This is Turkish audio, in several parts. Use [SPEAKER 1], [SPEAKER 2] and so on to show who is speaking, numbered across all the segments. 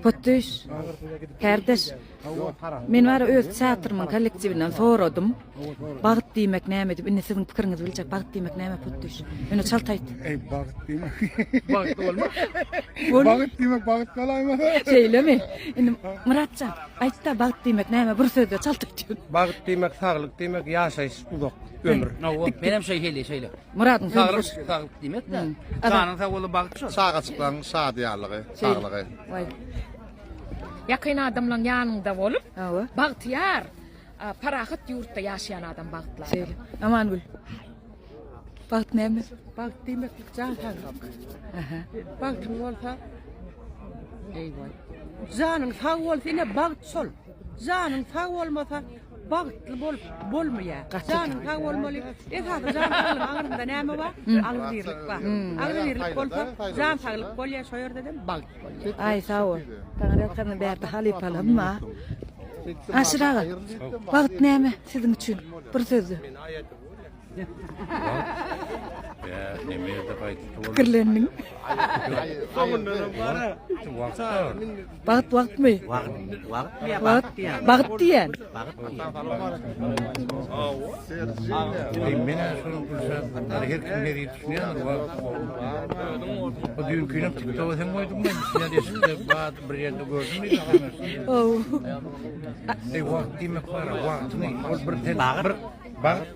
[SPEAKER 1] Pottuş. Kardeş. Men var öz çatırmın kollektivinden soradym. Bagyt diýmek näme dip, indi siziň pikiriňiz biljek. Bagyt diýmek näme pottuş? Öne çaltaýt.
[SPEAKER 2] Bagyt diýmek.
[SPEAKER 3] Bagyt bolma.
[SPEAKER 2] Bagyt diýmek bagyt galaýmy?
[SPEAKER 1] Şeýlemi? Indi Muratcan, aýtda bagyt diýmek näme bir sözde çaltaýt.
[SPEAKER 4] Bagyt diýmek saglyk diýmek, ýaşaýyş uzak ömür.
[SPEAKER 3] Benim şeyle.
[SPEAKER 1] Murat'ın
[SPEAKER 3] Sağlık demek de. Sağının sağ olu baktı şu.
[SPEAKER 2] Sağa çıklan sağ diýerligi, saglygy.
[SPEAKER 1] Vay.
[SPEAKER 5] Yakın adamla yanında olup,
[SPEAKER 1] Awa.
[SPEAKER 5] bahtiyar, parahat yurtta yaşayan adam bahtlar.
[SPEAKER 1] Şeýle. Aman gül. Bagyt näme?
[SPEAKER 6] Bagyt diýmek jan saglyk.
[SPEAKER 1] Aha.
[SPEAKER 6] Bagtyň bolsa eýway. Janyň sag bolsa ine bagyt sol. Janyň sag bolmasa bagtly bolmaýar. Janyň sag bolmaly. Esas jan saglyk aňyrynda näme bar? Agzyrlyk bar. Agzyrlyk bolsa jan saglyk bolýar şo ýerde dem bagyt bolýar.
[SPEAKER 1] Ay sağ ol. Taňa ýatkany bärde halipalamma. Aşıraga. Bagyt näme siziň üçin? Bir sözü.
[SPEAKER 4] Ya nemeye de gaýdyp
[SPEAKER 1] Pikirleniň. Bagyt wagtmy? Bagyt diýen.
[SPEAKER 4] Men şunu bilsem, her kim ne düşünýär, o düýün günüm TikTok'a hem koydum ben. Ya desin de bazı bir yerde gördüm de.
[SPEAKER 1] Oh.
[SPEAKER 4] Wagt diýmek bar, wagtny ol bir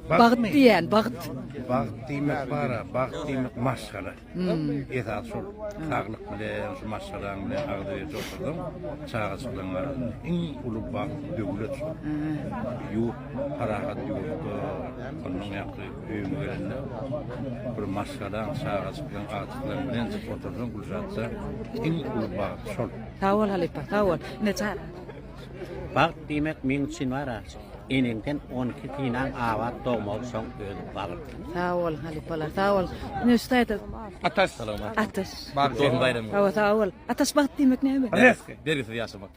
[SPEAKER 1] Bagyt diýen, bagyt.
[SPEAKER 4] Bagyt diýmek bar, bagyt diýmek maskara. Esas şol saglyk bilen, şu maskaraň bilen agdyry jokdum. Çağa çykylan iň uly bagyt döwlet. Ýok, parahat ýok. Onuň ýaky öýüme gelende bir maskaraň çağa çykylan agdylar bilen oturdum gulşatsa iň uly bagyt şol.
[SPEAKER 1] Sağ ol halipa, sağ ol. Ne çara?
[SPEAKER 7] Bagyt diýmek men üçin wara. Enenden 12 tinan awat dogmal soň öýüp bagyt.
[SPEAKER 1] Sağ ol halipalar, sağ ol. Ne üstayda?
[SPEAKER 4] Atas.
[SPEAKER 1] Atas.
[SPEAKER 4] Bagyt bayram.
[SPEAKER 1] Sağ ol. Atas bagyt diýmek näme?
[SPEAKER 4] Bergisi ýaşamak.